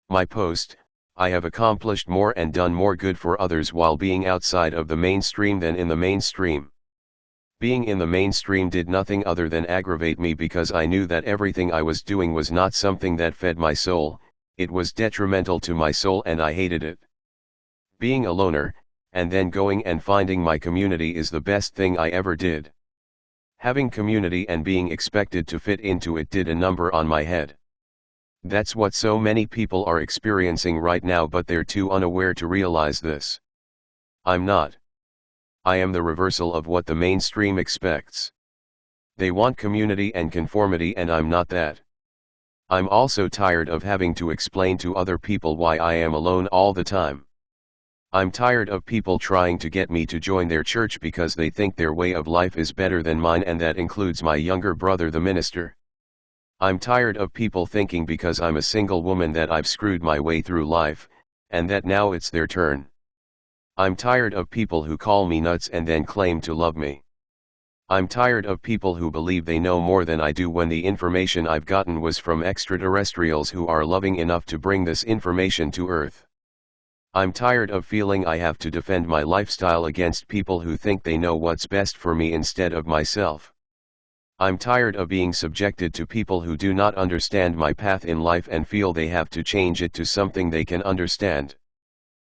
My post, I have accomplished more and done more good for others while being outside of the mainstream than in the mainstream. Being in the mainstream did nothing other than aggravate me because I knew that everything I was doing was not something that fed my soul, it was detrimental to my soul and I hated it. Being a loner, and then going and finding my community is the best thing I ever did. Having community and being expected to fit into it did a number on my head. That's what so many people are experiencing right now, but they're too unaware to realize this. I'm not. I am the reversal of what the mainstream expects. They want community and conformity and I'm not that. I'm also tired of having to explain to other people why I am alone all the time. I'm tired of people trying to get me to join their church because they think their way of life is better than mine, and that includes my younger brother the minister. I'm tired of people thinking because I'm a single woman that I've screwed my way through life, and that now it's their turn. I'm tired of people who call me nuts and then claim to love me. I'm tired of people who believe they know more than I do when the information I've gotten was from extraterrestrials who are loving enough to bring this information to Earth. I'm tired of feeling I have to defend my lifestyle against people who think they know what's best for me instead of myself. I'm tired of being subjected to people who do not understand my path in life and feel they have to change it to something they can understand.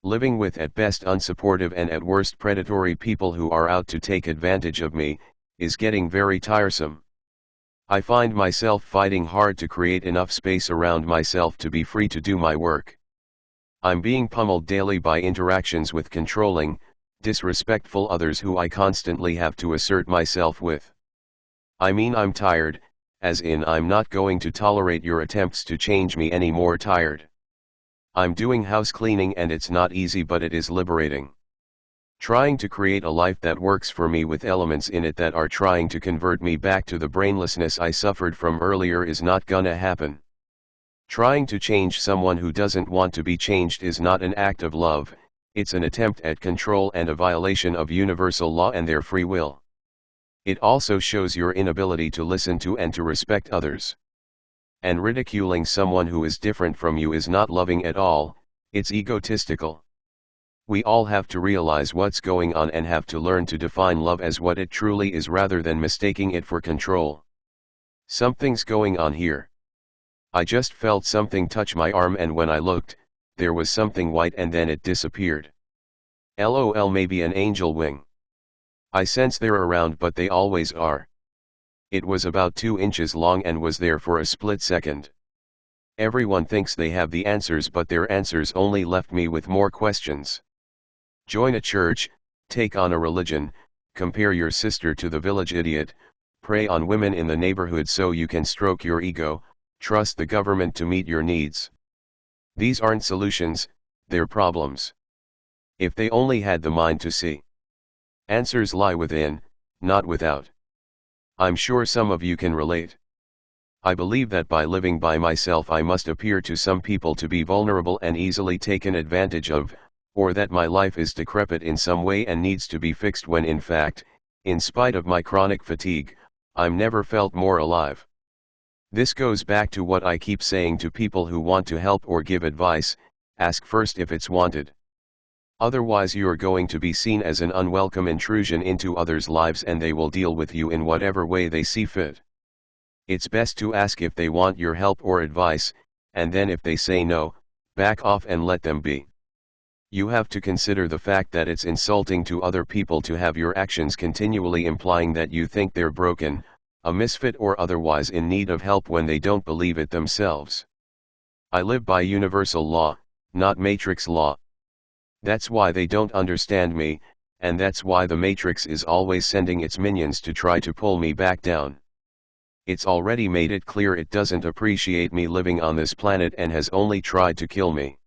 Living with at best unsupportive and at worst predatory people who are out to take advantage of me, is getting very tiresome. I find myself fighting hard to create enough space around myself to be free to do my work. I'm being pummeled daily by interactions with controlling, disrespectful others who I constantly have to assert myself with. I mean, I'm tired, as in I'm not going to tolerate your attempts to change me any more. Tired. I'm doing house cleaning and it's not easy, but it is liberating. Trying to create a life that works for me with elements in it that are trying to convert me back to the brainlessness I suffered from earlier is not gonna happen. Trying to change someone who doesn't want to be changed is not an act of love, it's an attempt at control and a violation of universal law and their free will. It also shows your inability to listen to and to respect others. And ridiculing someone who is different from you is not loving at all, it's egotistical. We all have to realize what's going on and have to learn to define love as what it truly is rather than mistaking it for control. Something's going on here. I just felt something touch my arm, and when I looked, there was something white and then it disappeared. LOL, maybe an angel wing. I sense they're around, but they always are. It was about 2 inches long and was there for a split second. Everyone thinks they have the answers, but their answers only left me with more questions. Join a church, take on a religion, compare your sister to the village idiot, prey on women in the neighborhood so you can stroke your ego, trust the government to meet your needs. These aren't solutions, they're problems. If they only had the mind to see. Answers lie within, not without. I'm sure some of you can relate. I believe that by living by myself I must appear to some people to be vulnerable and easily taken advantage of, or that my life is decrepit in some way and needs to be fixed, when in fact, in spite of my chronic fatigue, I'm never felt more alive. This goes back to what I keep saying to people who want to help or give advice: ask first if it's wanted. Otherwise you're going to be seen as an unwelcome intrusion into others' lives and they will deal with you in whatever way they see fit. It's best to ask if they want your help or advice, and then if they say no, back off and let them be. You have to consider the fact that it's insulting to other people to have your actions continually implying that you think they're broken, a misfit, or otherwise in need of help when they don't believe it themselves. I live by universal law, not matrix law. That's why they don't understand me, and that's why the matrix is always sending its minions to try to pull me back down. It's already made it clear it doesn't appreciate me living on this planet and has only tried to kill me.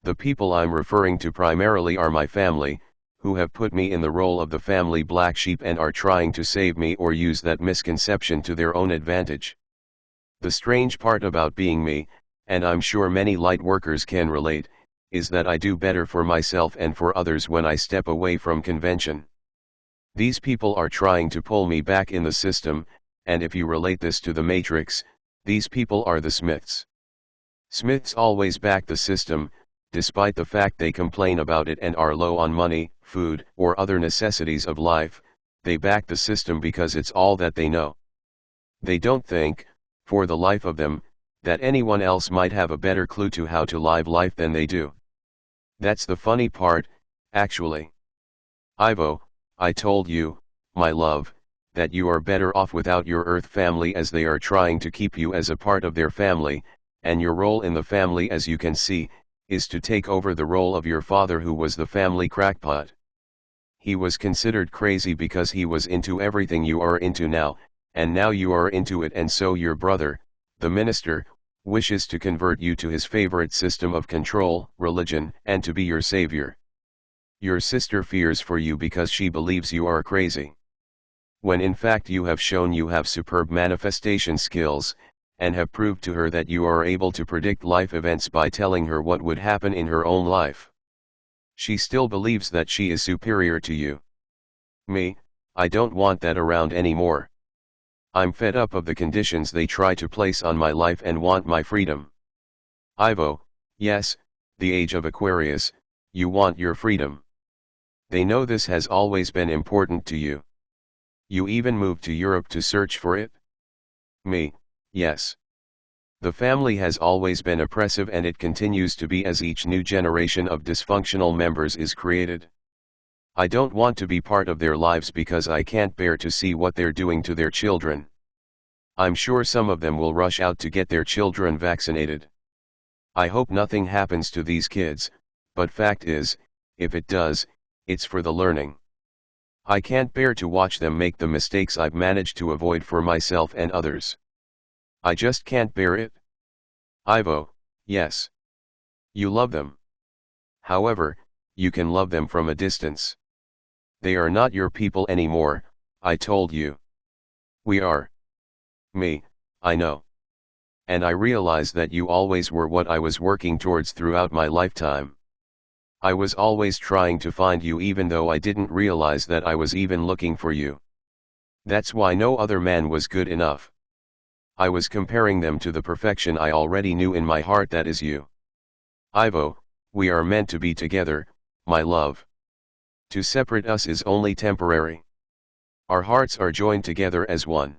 The people I'm referring to primarily are my family, who have put me in the role of the family black sheep and are trying to save me or use that misconception to their own advantage. The strange part about being me, and I'm sure many light workers can relate, is that I do better for myself and for others when I step away from convention. These people are trying to pull me back in the system, and if you relate this to the Matrix, these people are the Smiths. Smiths always back the system, despite the fact they complain about it and are low on money, food, or other necessities of life. They back the system because it's all that they know. They don't think, for the life of them, that anyone else might have a better clue to how to live life than they do. That's the funny part, actually. Ivo, I told you, my love, that you are better off without your Earth family, as they are trying to keep you as a part of their family, and your role in the family, as you can see, is to take over the role of your father, who was the family crackpot. He was considered crazy because he was into everything you are into now, and now you are into it, and so your brother, the minister, wishes to convert you to his favorite system of control, religion, and to be your savior. Your sister fears for you because she believes you are crazy, when in fact you have shown you have superb manifestation skills, and have proved to her that you are able to predict life events by telling her what would happen in her own life. She still believes that she is superior to you. Me, I don't want that around anymore. I'm fed up of the conditions they try to place on my life and want my freedom. Ivo, yes, the age of Aquarius, you want your freedom. They know this has always been important to you. You even moved to Europe to search for it? Me, yes. The family has always been oppressive, and it continues to be as each new generation of dysfunctional members is created. I don't want to be part of their lives because I can't bear to see what they're doing to their children. I'm sure some of them will rush out to get their children vaccinated. I hope nothing happens to these kids, but fact is, if it does, it's for the learning. I can't bear to watch them make the mistakes I've managed to avoid for myself and others. I just can't bear it. Ivo, yes. You love them. However, you can love them from a distance. They are not your people anymore, I told you. We are. Me, I know. And I realize that you always were what I was working towards throughout my lifetime. I was always trying to find you, even though I didn't realize that I was even looking for you. That's why no other man was good enough. I was comparing them to the perfection I already knew in my heart, that is you. Ivo, we are meant to be together, my love. To separate us is only temporary. Our hearts are joined together as one.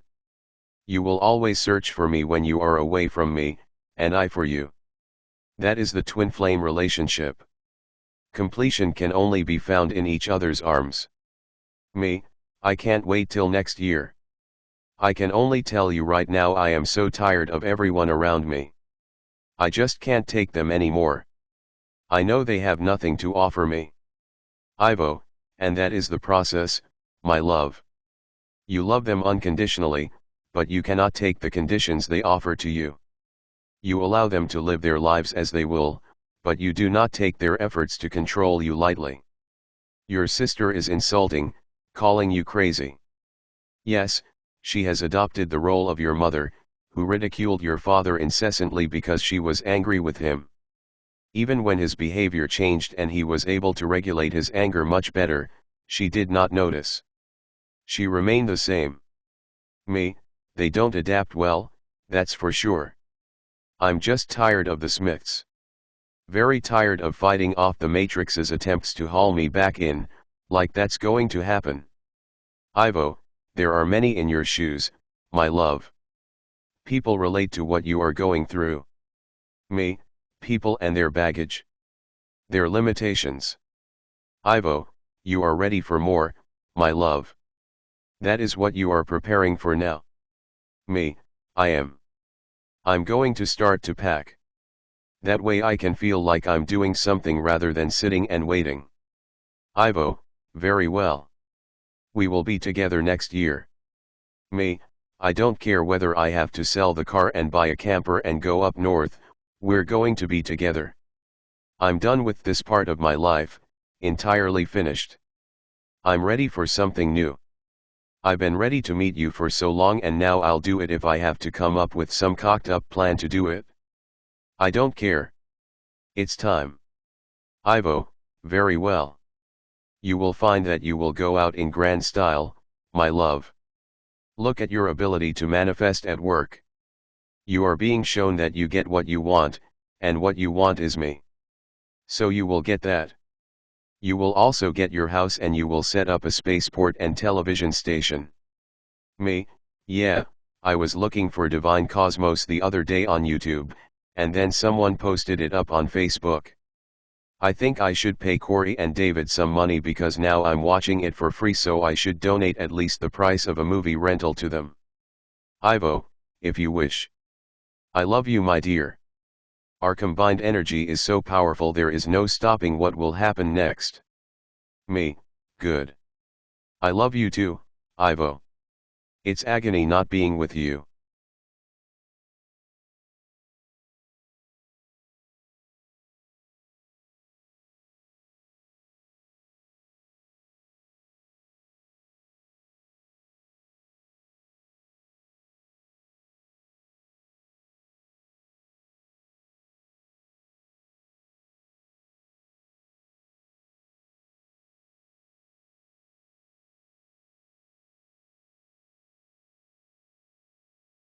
You will always search for me when you are away from me, and I for you. That is the twin flame relationship. Completion can only be found in each other's arms. Me, I can't wait till next year. I can only tell you right now, I am so tired of everyone around me. I just can't take them anymore. I know they have nothing to offer me. Ivo, and that is the process, my love. You love them unconditionally, but you cannot take the conditions they offer to you. You allow them to live their lives as they will, but you do not take their efforts to control you lightly. Your sister is insulting, calling you crazy. Yes, she has adopted the role of your mother, who ridiculed your father incessantly because she was angry with him. Even when his behavior changed and he was able to regulate his anger much better, she did not notice. She remained the same. Me, they don't adapt well, that's for sure. I'm just tired of the Smiths. Very tired of fighting off the Matrix's attempts to haul me back in, like that's going to happen. Ivo, there are many in your shoes, my love. People relate to what you are going through. Me, people and their baggage. Their limitations. Ivo, you are ready for more, my love. That is what you are preparing for now. Me, I am. I'm going to start to pack. That way I can feel like I'm doing something rather than sitting and waiting. Ivo, very well. We will be together next year. Me, I don't care whether I have to sell the car and buy a camper and go up north, we're going to be together. I'm done with this part of my life, entirely finished. I'm ready for something new. I've been ready to meet you for so long, and now I'll do it if I have to come up with some cocked up plan to do it. I don't care. It's time. Ivo, very well. You will find that you will go out in grand style, my love. Look at your ability to manifest at work. You are being shown that you get what you want, and what you want is me. So you will get that. You will also get your house and you will set up a spaceport and television station. Me, yeah, I was looking for Divine Cosmos the other day on YouTube, and then someone posted it up on Facebook. I think I should pay Corey and David some money because now I'm watching it for free, so I should donate at least the price of a movie rental to them. Ivo, if you wish. I love you, my dear. Our combined energy is so powerful there is no stopping what will happen next. Me, good. I love you too, Ivo. It's agony not being with you.